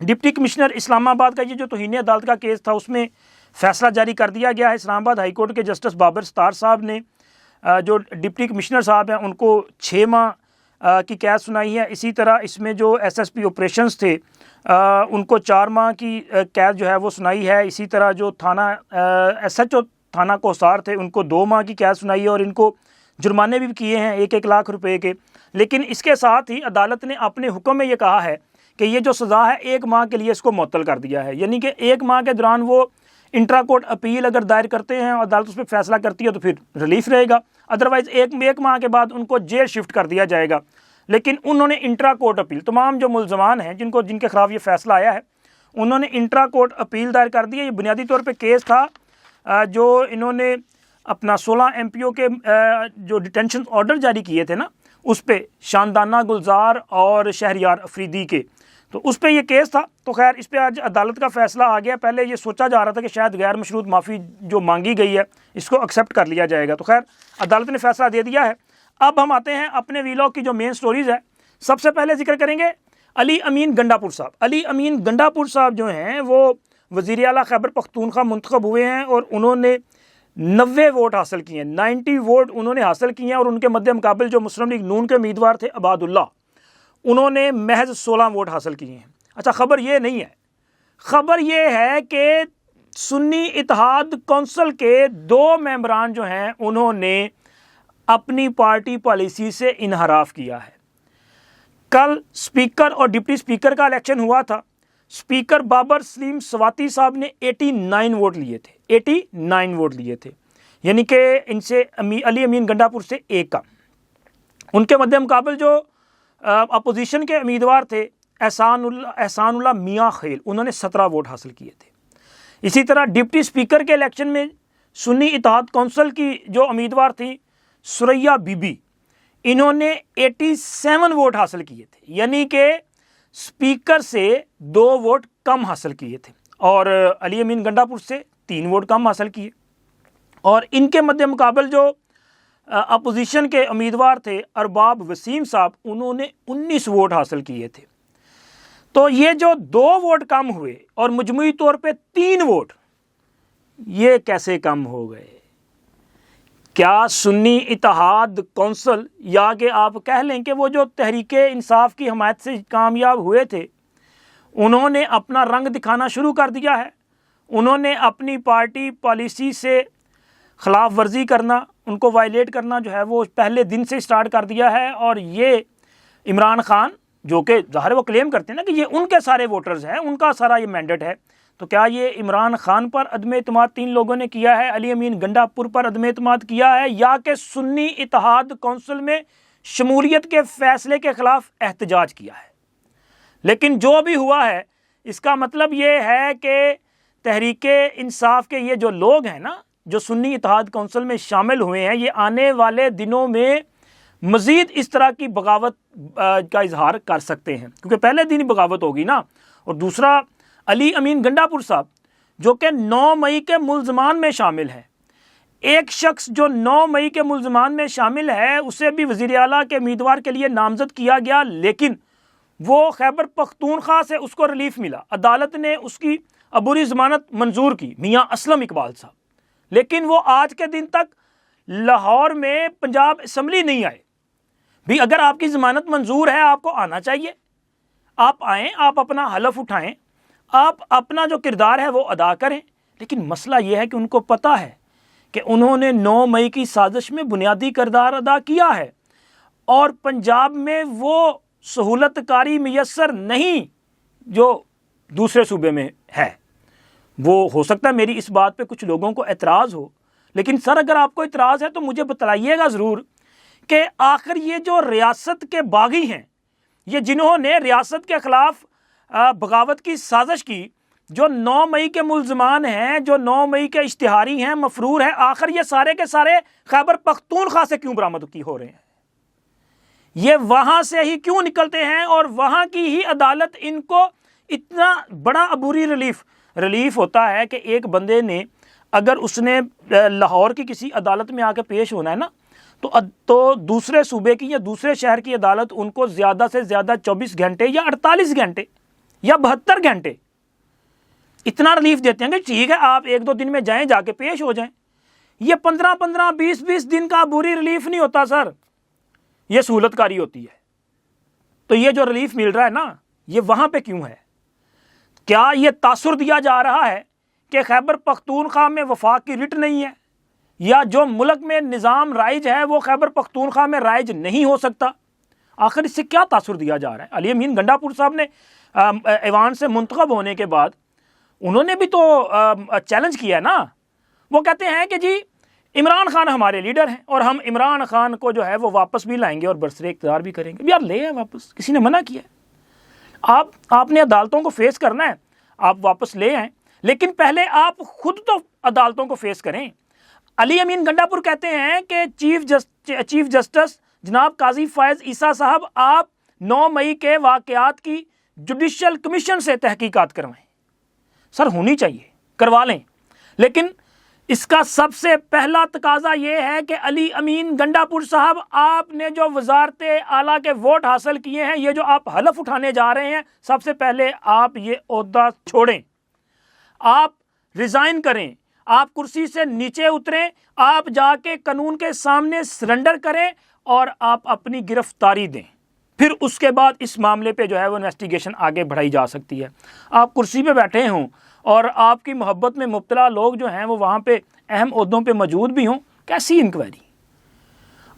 Deputy commissioner اسلام آباد کا یہ جو توہین عدالت کا کیس تھا اس میں فیصلہ جاری کر دیا گیا ہے۔ اسلام آباد ہائی کورٹ کے جسٹس بابر ستار صاحب نے جو ڈپٹی کمشنر صاحب ہیں ان کو 6 ماہ کی قید سنائی ہے۔ اسی طرح اس میں جو ایس ایس پی آپریشنز تھے ان کو 4 ماہ کی قید جو ہے وہ سنائی ہے۔ اسی طرح جو تھانہ ایس ایچ او تھانہ کوسار تھے ان کو 2 ماہ کی قید سنائی ہے، اور ان کو جرمانے بھی کیے ہیں 1-1 لاکھ روپے کے۔ لیکن اس کے ساتھ ہی عدالت نے اپنے حکم میں یہ کہا ہے کہ یہ جو سزا ہے 1 ماہ کے لیے اس کو معطل کر دیا ہے، یعنی کہ 1 ماہ کے دوران وہ انٹرا کورٹ اپیل اگر دائر کرتے ہیں اور عدالت اس پہ فیصلہ کرتی ہے تو پھر ریلیف رہے گا، ادروائز 1 ماہ کے بعد ان کو جیل شفٹ کر دیا جائے گا۔ لیکن انہوں نے انٹرا کورٹ اپیل، تمام جو ملزمان ہیں جن کے خلاف یہ فیصلہ آیا ہے انہوں نے انٹرا کورٹ اپیل دائر کر دی ہے۔ یہ بنیادی طور پہ کیس تھا جو انہوں نے اپنا 16 ایم پی او کے جو ڈیٹینشن آرڈر جاری کیے تھے نا اس پہ، شاندانہ گلزار اور شہریار افریدی کے، تو اس پہ یہ کیس تھا۔ تو خیر اس پہ آج عدالت کا فیصلہ آ گیا۔ پہلے یہ سوچا جا رہا تھا کہ شاید غیر مشروط معافی جو مانگی گئی ہے اس کو ایکسیپٹ کر لیا جائے گا، تو خیر عدالت نے فیصلہ دے دیا ہے۔ اب ہم آتے ہیں اپنے ویلاگ کی جو مین سٹوریز ہے۔ سب سے پہلے ذکر کریں گے علی امین گنڈا پور صاحب۔ علی امین گنڈا پور صاحب جو ہیں وہ وزیر اعلیٰ خیبر پختونخوا منتخب ہوئے ہیں اور انہوں نے 90 ووٹ حاصل کیے ہیں، 90 ووٹ انہوں نے حاصل کیے ہیں، اور ان کے مد مقابل جو مسلم لیگ نون کے امیدوار تھے عباد اللہ انہوں نے محض 16 ووٹ حاصل کیے ہیں۔ اچھا خبر یہ نہیں ہے، خبر یہ ہے کہ سنی اتحاد کونسل کے 2 ممبران جو ہیں انہوں نے اپنی پارٹی پالیسی سے انحراف کیا ہے۔ کل سپیکر اور ڈپٹی سپیکر کا الیکشن ہوا تھا۔ سپیکر بابر سلیم سواتی صاحب نے 89 ووٹ لیے تھے، 89 ووٹ لیے تھے، یعنی کہ ان سے علی امین گنڈا پور سے 1 کم۔ ان کے مد مقابل جو اپوزیشن کے امیدوار تھے احسان اللہ میاں خیل، انہوں نے 17 ووٹ حاصل کیے تھے۔ اسی طرح ڈپٹی سپیکر کے الیکشن میں سنی اتحاد کونسل کی جو امیدوار تھیں سریا بی بی، انہوں نے 87 ووٹ حاصل کیے تھے، یعنی کہ سپیکر سے 2 ووٹ کم حاصل کیے تھے، اور علی امین گنڈا پور سے 3 ووٹ کم حاصل کیے۔ اور ان کے مد مقابل جو اپوزیشن کے امیدوار تھے ارباب وسیم صاحب، انہوں نے 19 ووٹ حاصل کیے تھے۔ تو یہ جو 2 ووٹ کم ہوئے اور مجموعی طور پہ 3 ووٹ، یہ کیسے کم ہو گئے؟ کیا سنی اتحاد کونسل، یا کہ آپ کہہ لیں کہ وہ جو تحریک انصاف کی حمایت سے کامیاب ہوئے تھے، انہوں نے اپنا رنگ دکھانا شروع کر دیا ہے؟ انہوں نے اپنی پارٹی پالیسی سے خلاف ورزی کرنا، ان کو وائلیٹ کرنا جو ہے وہ پہلے دن سے سٹارٹ کر دیا ہے۔ اور یہ عمران خان جو کہ ظاہر وہ کلیم کرتے ہیں نا کہ یہ ان کے سارے ووٹرز ہیں، ان کا سارا یہ مینڈیٹ ہے، تو کیا یہ عمران خان پر عدم اعتماد 3 لوگوں نے کیا ہے، علی امین گنڈا پور پر عدم اعتماد کیا ہے، یا کہ سنی اتحاد کونسل میں شمولیت کے فیصلے کے خلاف احتجاج کیا ہے؟ لیکن جو بھی ہوا ہے اس کا مطلب یہ ہے کہ تحریک انصاف کے یہ جو لوگ ہیں نا جو سنی اتحاد کونسل میں شامل ہوئے ہیں، یہ آنے والے دنوں میں مزید اس طرح کی بغاوت کا اظہار کر سکتے ہیں، کیونکہ پہلے دن ہی بغاوت ہوگی نا۔ اور دوسرا علی امین گنڈا پور صاحب جو کہ 9 مئی کے ملزمان میں شامل ہے، ایک شخص جو 9 مئی کے ملزمان میں شامل ہے اسے بھی وزیر اعلیٰ کے امیدوار کے لیے نامزد کیا گیا، لیکن وہ خیبر پختونخوا سے اس کو ریلیف ملا، عدالت نے اس کی عبوری ضمانت منظور کی، میاں اسلم اقبال صاحب، لیکن وہ آج کے دن تک لاہور میں پنجاب اسمبلی نہیں آئے۔ بھی اگر آپ کی ضمانت منظور ہے آپ کو آنا چاہیے، آپ آئیں، آپ اپنا حلف اٹھائیں، آپ اپنا جو کردار ہے وہ ادا کریں۔ لیکن مسئلہ یہ ہے کہ ان کو پتہ ہے کہ انہوں نے 9 مئی کی سازش میں بنیادی کردار ادا کیا ہے، اور پنجاب میں وہ سہولت کاری میسر نہیں جو دوسرے صوبے میں ہے۔ وہ ہو سکتا ہے میری اس بات پہ کچھ لوگوں کو اعتراض ہو، لیکن سر اگر آپ کو اعتراض ہے تو مجھے بتلائیے گا ضرور کہ آخر یہ جو ریاست کے باغی ہیں، یہ جنہوں نے ریاست کے خلاف بغاوت کی سازش کی، جو 9 مئی کے ملزمان ہیں، جو 9 مئی کے اشتہاری ہیں، مفرور ہیں، آخر یہ سارے کے سارے خیبر پختونخوا سے کیوں برآمد ہو رہے ہیں؟ یہ وہاں سے ہی کیوں نکلتے ہیں؟ اور وہاں کی ہی عدالت ان کو اتنا بڑا عبوری ریلیف ہوتا ہے کہ ایک بندے نے اگر اس نے لاہور کی کسی عدالت میں آ کے پیش ہونا ہے نا تو دوسرے صوبے کی یا دوسرے شہر کی عدالت ان کو زیادہ سے زیادہ 24 گھنٹے یا 48 گھنٹے یا 72 گھنٹے اتنا ریلیف دیتے ہیں کہ ٹھیک ہے آپ 1-2 دن میں جائیں، جا کے پیش ہو جائیں. یہ 15-15 20-20 دن کا عبوری ریلیف نہیں ہوتا سر، یہ سہولت کاری ہوتی ہے. تو یہ جو ریلیف مل رہا ہے نا، یہ وہاں پہ کیوں ہے؟ کیا یہ تاثر دیا جا رہا ہے کہ خیبر پختونخوا میں وفاق کی رٹ نہیں ہے، یا جو ملک میں نظام رائج ہے وہ خیبر پختونخوا میں رائج نہیں ہو سکتا؟ آخر اس سے کیا تاثر دیا جا رہا ہے؟ علی امین گنڈا پور صاحب نے ایوان سے منتخب ہونے کے بعد انہوں نے بھی تو چیلنج کیا ہے نا. وہ کہتے ہیں کہ جی عمران خان ہمارے لیڈر ہیں اور ہم عمران خان کو جو ہے وہ واپس بھی لائیں گے اور برسر اقتدار بھی کریں گے. یار لے آئے واپس، کسی نے منع کیا ہے؟ آپ نے عدالتوں کو فیس کرنا ہے، آپ واپس لے آئیں، لیکن پہلے آپ خود تو عدالتوں کو فیس کریں. علی امین گنڈا پور کہتے ہیں کہ چیف جسٹس جناب قاضی فائز عیسیٰ صاحب، آپ 9 مئی کے واقعات کی جوڈیشل کمیشن سے تحقیقات کروائیں. سر ہونی چاہیے، کروا لیں، لیکن اس کا سب سے پہلا تقاضا یہ ہے کہ علی امین گنڈا پور صاحب، آپ نے جو وزارت اعلیٰ کے ووٹ حاصل کیے ہیں، یہ جو آپ حلف اٹھانے جا رہے ہیں، سب سے پہلے آپ یہ عہدہ چھوڑیں، آپ ریزائن کریں، آپ کرسی سے نیچے اتریں، آپ جا کے قانون کے سامنے سرنڈر کریں اور آپ اپنی گرفتاری دیں. پھر اس کے بعد اس معاملے پہ جو ہے وہ انویسٹیگیشن آگے بڑھائی جا سکتی ہے. آپ کرسی پہ بیٹھے ہوں اور آپ کی محبت میں مبتلا لوگ جو ہیں وہ وہاں پہ اہم عہدوں پہ موجود بھی ہوں، کیسی انکوائری؟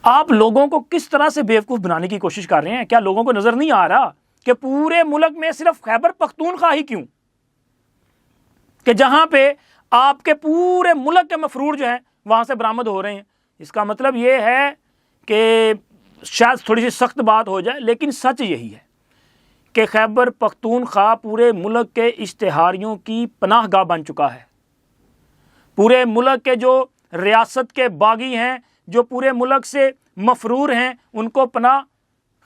آپ لوگوں کو کس طرح سے بیوقوف بنانے کی کوشش کر رہے ہیں؟ کیا لوگوں کو نظر نہیں آ رہا کہ پورے ملک میں صرف خیبر پختونخوا ہی کیوں کہ جہاں پہ آپ کے پورے ملک کے مفرور جو ہیں وہاں سے برآمد ہو رہے ہیں؟ اس کا مطلب یہ ہے کہ شاید تھوڑی سی سخت بات ہو جائے، لیکن سچ یہی ہے کہ خیبر پختونخوا پورے ملک کے اشتہاریوں کی پناہ گاہ بن چکا ہے. پورے ملک کے جو ریاست کے باغی ہیں، جو پورے ملک سے مفرور ہیں، ان کو پناہ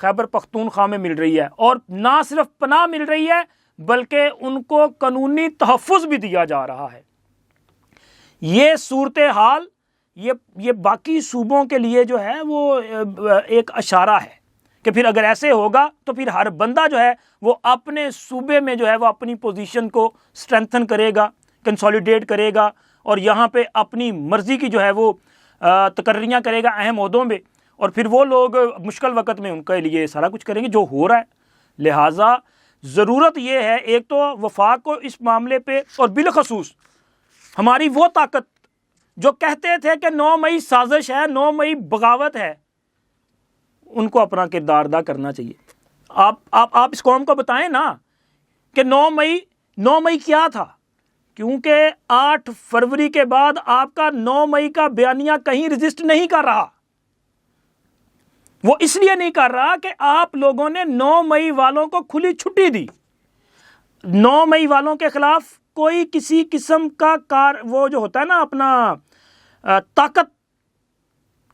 خیبر پختونخوا میں مل رہی ہے، اور نہ صرف پناہ مل رہی ہے بلکہ ان کو قانونی تحفظ بھی دیا جا رہا ہے. یہ صورتحال یہ باقی صوبوں کے لیے جو ہے وہ ایک اشارہ ہے کہ پھر اگر ایسے ہوگا تو پھر ہر بندہ جو ہے وہ اپنے صوبے میں جو ہے وہ اپنی پوزیشن کو سٹرینتھن کرے گا، کنسولیڈیٹ کرے گا، اور یہاں پہ اپنی مرضی کی جو ہے وہ تقرریاں کرے گا اہم عہدوں میں، اور پھر وہ لوگ مشکل وقت میں ان کے لیے سارا کچھ کریں گے جو ہو رہا ہے. لہٰذا ضرورت یہ ہے ایک تو وفاق کو اس معاملے پہ، اور بالخصوص ہماری وہ طاقت جو کہتے تھے کہ 9 مئی سازش ہے، 9 مئی بغاوت ہے، ان کو اپنا کردار ادا کرنا چاہیے. آپ اس قوم کو بتائیں نا کہ 9 مئی کیا تھا، کیونکہ 8 فروری کے بعد آپ کا 9 مئی کا بیانیہ کہیں رجسٹ نہیں کر رہا. وہ اس لیے نہیں کر رہا کہ آپ لوگوں نے 9 مئی والوں کو کھلی چھٹی دی. 9 مئی والوں کے خلاف کوئی کسی قسم کا وہ جو ہوتا ہے نا اپنا طاقت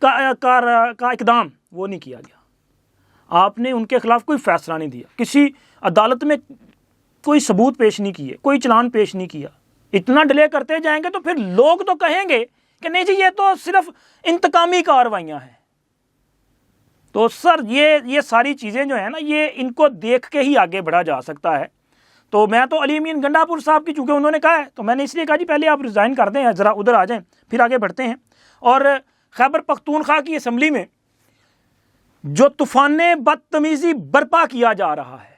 کا اقدام وہ نہیں کیا گیا. آپ نے ان کے خلاف کوئی فیصلہ نہیں دیا، کسی عدالت میں کوئی ثبوت پیش نہیں کیے، کوئی چلان پیش نہیں کیا. اتنا ڈیلے کرتے جائیں گے تو پھر لوگ تو کہیں گے کہ نہیں جی یہ تو صرف انتقامی کارروائیاں ہیں. تو سر یہ ساری چیزیں جو ہیں نا، یہ ان کو دیکھ کے ہی آگے بڑھا جا سکتا ہے. تو میں تو علی امین گنڈا پور صاحب کی، چونکہ انہوں نے کہا ہے تو میں نے اس لیے کہا جی پہلے آپ ریزائن کر دیں، ذرا ادھر آ جائیں، پھر آگے بڑھتے ہیں. اور خیبر پختونخوا کی اسمبلی میں جو طوفان بدتمیزی برپا کیا جا رہا ہے،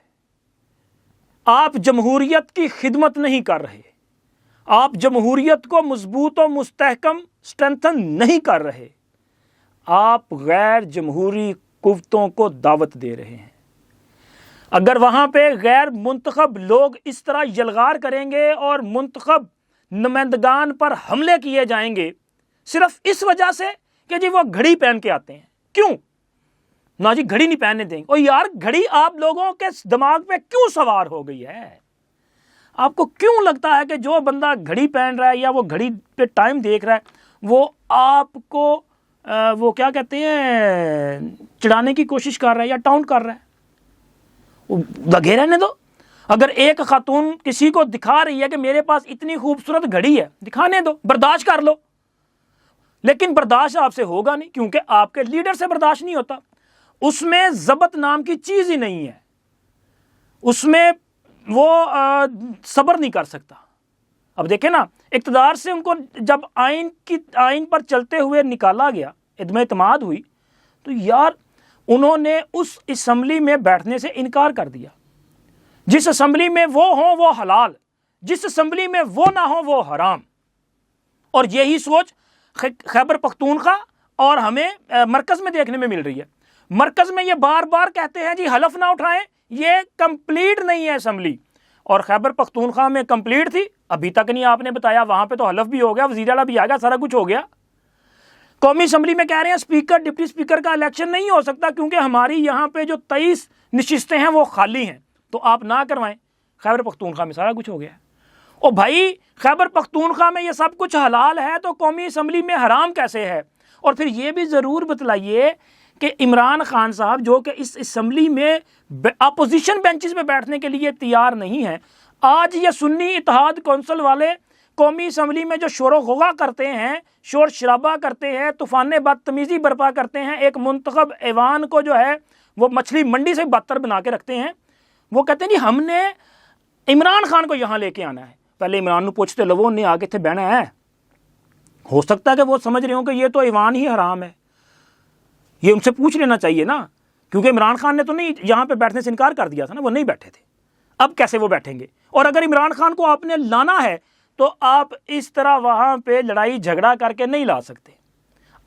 آپ جمہوریت کی خدمت نہیں کر رہے، آپ جمہوریت کو مضبوط و مستحکم سٹرینتھن نہیں کر رہے، آپ غیر جمہوری قوتوں کو دعوت دے رہے ہیں. اگر وہاں پہ غیر منتخب لوگ اس طرح یلغار کریں گے اور منتخب نمائندگان پر حملے کیے جائیں گے صرف اس وجہ سے کہ جی وہ گھڑی پہن کے آتے ہیں، کیوں نہ جی گھڑی نہیں پہننے دیں گے. اور یار گھڑی آپ لوگوں کے دماغ پہ کیوں سوار ہو گئی ہے؟ آپ کو کیوں لگتا ہے کہ جو بندہ گھڑی پہن رہا ہے یا وہ گھڑی پہ ٹائم دیکھ رہا ہے وہ آپ کو وہ کیا کہتے ہیں چڑھانے کی کوشش کر رہا ہے یا ٹاؤنٹ کر رہا ہے؟ لگے رہنے دو. اگر ایک خاتون کسی کو دکھا رہی ہے کہ میرے پاس اتنی خوبصورت گھڑی ہے، دکھانے دو، برداشت کر لو. لیکن برداشت آپ سے ہوگا نہیں، کیونکہ آپ کے لیڈر سے برداشت نہیں ہوتا. اس میں ضبط نام کی چیز ہی نہیں ہے، اس میں وہ صبر نہیں کر سکتا. اب دیکھیں نا, اقتدار سے ان کو جب آئین پر چلتے ہوئے نکالا گیا, عدم اعتماد ہوئی, تو یار انہوں نے اس اسمبلی میں بیٹھنے سے انکار کر دیا. جس اسمبلی میں وہ ہوں وہ حلال, جس اسمبلی میں وہ نہ ہوں وہ حرام. اور یہی سوچ خیبر پختونخوا اور ہمیں مرکز میں دیکھنے میں مل رہی ہے. مرکز میں یہ بار بار کہتے ہیں جی حلف نہ اٹھائیں, یہ کمپلیٹ نہیں ہے اسمبلی, اور خیبر پختونخوا میں کمپلیٹ تھی, ابھی تک نہیں آپ نے بتایا. وہاں پہ تو حلف بھی ہو گیا, وزیر اعلیٰ بھی آ گیا, سارا کچھ ہو گیا. قومی اسمبلی میں کہہ رہے ہیں اسپیکر ڈپٹی اسپیکر کا الیکشن نہیں ہو سکتا کیونکہ ہماری یہاں پہ جو 23 نشستیں ہیں وہ خالی ہیں, تو آپ نہ کروائیں. خیبر پختونخوا میں سارا کچھ ہو گیا. او بھائی, خیبر پختونخوا میں یہ سب کچھ حلال ہے تو قومی اسمبلی میں حرام کیسے ہے؟ اور پھر یہ بھی ضرور بتلائیے کہ عمران خان صاحب جو کہ اس اسمبلی میں اپوزیشن بینچز پہ بیٹھنے کے لیے تیار نہیں ہیں, آج یہ سنی اتحاد کونسل والے قومی اسمبلی میں جو شور و غوغا کرتے ہیں, شور شرابہ کرتے ہیں, طوفان بدتمیزی برپا کرتے ہیں, ایک منتخب ایوان کو جو ہے وہ مچھلی منڈی سے بدتر بنا کے رکھتے ہیں. وہ کہتے ہیں جی ہم نے عمران خان کو یہاں لے کے آنا ہے. پہلے عمران نو پوچھتے لو انہیں آگے تھے بہنا ہے. ہو سکتا ہے کہ وہ سمجھ رہے ہوں کہ یہ تو ایوان ہی حرام ہے, یہ ان سے پوچھ لینا چاہیے نا, کیونکہ عمران خان نے تو نہیں یہاں پہ بیٹھنے سے انکار کر دیا تھا نا, وہ نہیں بیٹھے تھے. اب کیسے وہ بیٹھیں گے؟ اور اگر عمران خان کو آپ نے لانا ہے تو آپ اس طرح وہاں پہ لڑائی جھگڑا کر کے نہیں لا سکتے.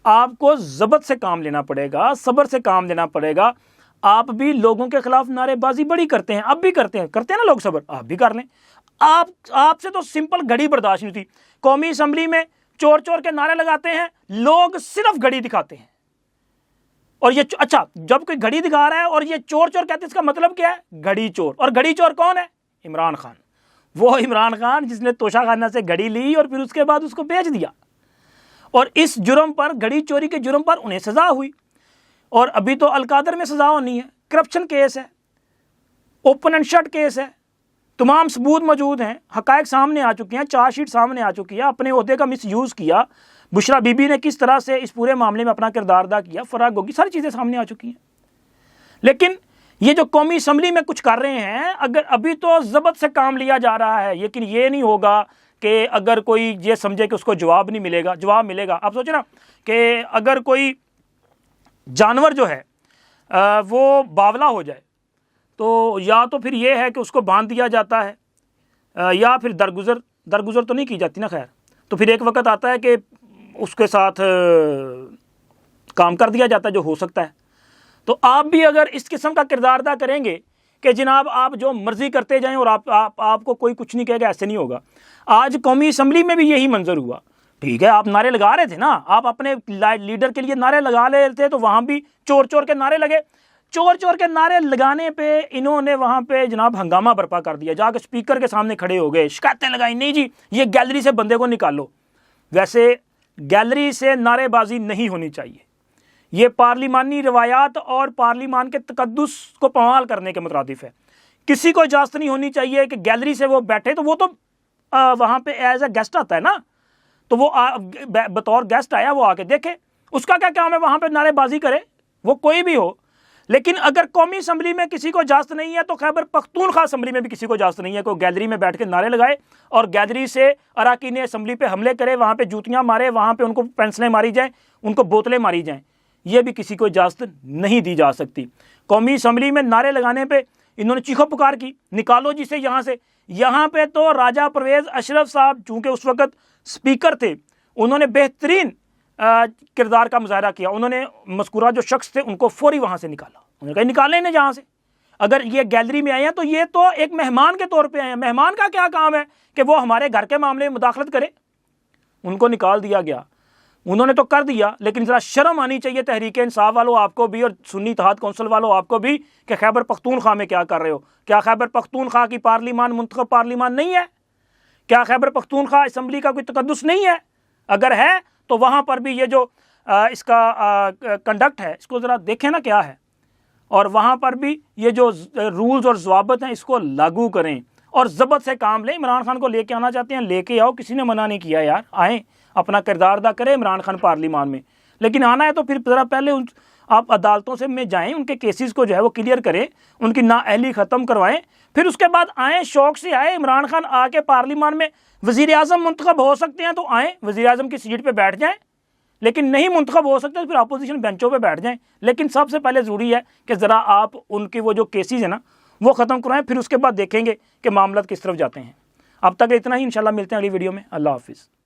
آپ کو ضبط سے کام لینا پڑے گا, صبر سے کام لینا پڑے گا. آپ بھی لوگوں کے خلاف نعرے بازی بڑی کرتے ہیں, اب بھی کرتے ہیں نا لوگ, صبر آپ بھی کر لیں. آپ سے تو سمپل گھڑی برداشت نہیں تھی. قومی اسمبلی میں چور چور کے نعرے لگاتے ہیں, لوگ صرف گھڑی دکھاتے ہیں. اور یہ اچھا, جب کوئی گھڑی دکھا رہا ہے اور یہ چور چور کہتے ہیں, اس کا مطلب کیا ہے؟ گھڑی چور. اور گھڑی چور کون ہے؟ عمران خان. وہ عمران خان جس نے توشہ خانہ سے گھڑی لی اور پھر اس کے بعد اس کو بیچ دیا. اور اس جرم پر, گھڑی چوری کے جرم پر انہیں سزا ہوئی. اور ابھی تو القادر میں سزا ہونی ہے. کرپشن کیس ہے, اوپن اینڈ شٹ کیس ہے, تمام ثبوت موجود ہیں, حقائق سامنے آ چکی ہیں, چارج شیٹ سامنے آ چکی ہے. اپنے عہدے کا مس یوز کیا, بشرا بی بی نے کس طرح سے اس پورے معاملے میں اپنا کردار ادا کیا, فراغ گوگی, ساری چیزیں سامنے آ چکی ہیں. لیکن یہ جو قومی اسمبلی میں کچھ کر رہے ہیں, اگر ابھی تو ضبط سے کام لیا جا رہا ہے, لیکن یہ نہیں ہوگا کہ اگر کوئی یہ سمجھے کہ اس کو جواب نہیں ملے گا, جواب ملے گا. آپ سوچیں نا کہ اگر کوئی جانور جو ہے وہ باولا ہو جائے تو یا تو پھر یہ ہے کہ اس کو باندھ دیا جاتا ہے, یا پھر درگزر تو نہیں کی جاتی نا, خیر تو پھر ایک وقت آتا ہے کہ اس کے ساتھ کام کر دیا جاتا ہے جو ہو سکتا ہے. تو آپ بھی اگر اس قسم کا کردار ادا کریں گے کہ جناب آپ جو مرضی کرتے جائیں اور آپ کو کوئی کچھ نہیں کہے گا, ایسے نہیں ہوگا. آج قومی اسمبلی میں بھی یہی منظر ہوا. ٹھیک ہے, آپ نعرے لگا رہے تھے نا, آپ اپنے لیڈر کے لیے نعرے لگا رہے تھے, تو وہاں بھی چور چور کے نعرے لگے. چور چور کے نعرے لگانے پہ انہوں نے وہاں پہ جناب ہنگامہ برپا کر دیا, جا کے اسپیکر کے سامنے کھڑے ہو گئے, شکایتیں لگائیں, نہیں جی یہ گیلری سے بندے کو نکالو. ویسے گیلری سے نعرے بازی نہیں ہونی چاہیے, یہ پارلیمانی روایات اور پارلیمان کے تقدس کو پامال کرنے کے مترادف ہے. کسی کو اجازت نہیں ہونی چاہیے کہ گیلری سے وہ بیٹھے, تو وہ تو وہاں پہ ایز اے گیسٹ آتا ہے نا, تو وہ بطور گیسٹ آیا, وہ آ کے دیکھے, اس کا کیا کام ہے وہاں پہ نعرے بازی کرے, وہ کوئی بھی ہو. لیکن اگر قومی اسمبلی میں کسی کو اجازت نہیں ہے تو خیبر پختونخوا اسمبلی میں بھی کسی کو اجازت نہیں ہے کہ وہ گیلری میں بیٹھ کے نعرے لگائے اور گیلری سے اراکین اسمبلی پہ حملے کرے, وہاں پہ جوتیاں مارے, وہاں پہ ان کو پینسلیں ماری جائیں, ان کو بوتلیں ماری جائیں. یہ بھی کسی کو اجازت نہیں دی جا سکتی. قومی اسمبلی میں نعرے لگانے پہ انہوں نے چیخو پکار کی, نکالو جسے یہاں سے. یہاں پہ تو راجہ پرویز اشرف صاحب چونکہ اس وقت اسپیکر تھے, انہوں نے بہترین کردار کا مظاہرہ کیا. انہوں نے مذکورہ جو شخص تھے ان کو فوری وہاں سے نکالا, انہوں نے کہا نکالیں انہیں جہاں سے. اگر یہ گیلری میں آئے ہیں تو یہ تو ایک مہمان کے طور پہ آئے ہیں, مہمان کا کیا کام ہے کہ وہ ہمارے گھر کے معاملے میں مداخلت کرے. ان کو نکال دیا گیا, انہوں نے تو کر دیا, لیکن ذرا شرم آنی چاہیے تحریک انصاف والوں آپ کو بھی اور سنی اتحاد کونسل والوں آپ کو بھی کہ خیبر پختونخوا میں کیا کر رہے ہو. کیا خیبر پختونخوا کی پارلیمان منتخب پارلیمان نہیں ہے؟ کیا خیبر پختونخوا اسمبلی کا کوئی تقدس نہیں ہے؟ اگر ہے تو وہاں پر بھی یہ جو اس کا کنڈکٹ ہے اس کو ذرا دیکھیں نا کیا ہے, اور وہاں پر بھی یہ جو رولز اور ضوابط ہیں اس کو لاگو کریں اور ضبط سے کام لیں. عمران خان کو لے کے آنا چاہتے ہیں لے کے آؤ, کسی نے منع نہیں کیا یار, آئیں اپنا کردار ادا کرے عمران خان پارلیمان میں. لیکن آنا ہے تو پھر ذرا پہلے آپ عدالتوں سے میں جائیں، ان کے کیسز کو جو ہے وہ کلیئر کریں، ان کی نااہلی ختم کروائیں، پھر اس کے بعد آئیں، شوق سے آئیں، عمران خان آ کے پارلیمان میں وزیر اعظم منتخب ہو سکتے ہیں تو آئیں، وزیر اعظم کی سیٹ پہ بیٹھ جائیں، لیکن نہیں منتخب ہو سکتے تو پھر اپوزیشن بینچوں پہ بیٹھ جائیں۔ لیکن سب سے پہلے ضروری ہے کہ ذرا آپ ان کے وہ جو کیسز ہیں نا وہ ختم کروائیں، پھر اس کے بعد دیکھیں گے کہ معاملات کس طرف جاتے ہیں۔ اب تک اتنا ہی، انشاءاللہ ملتے ہیں اگلی ویڈیو میں۔ اللہ حافظ۔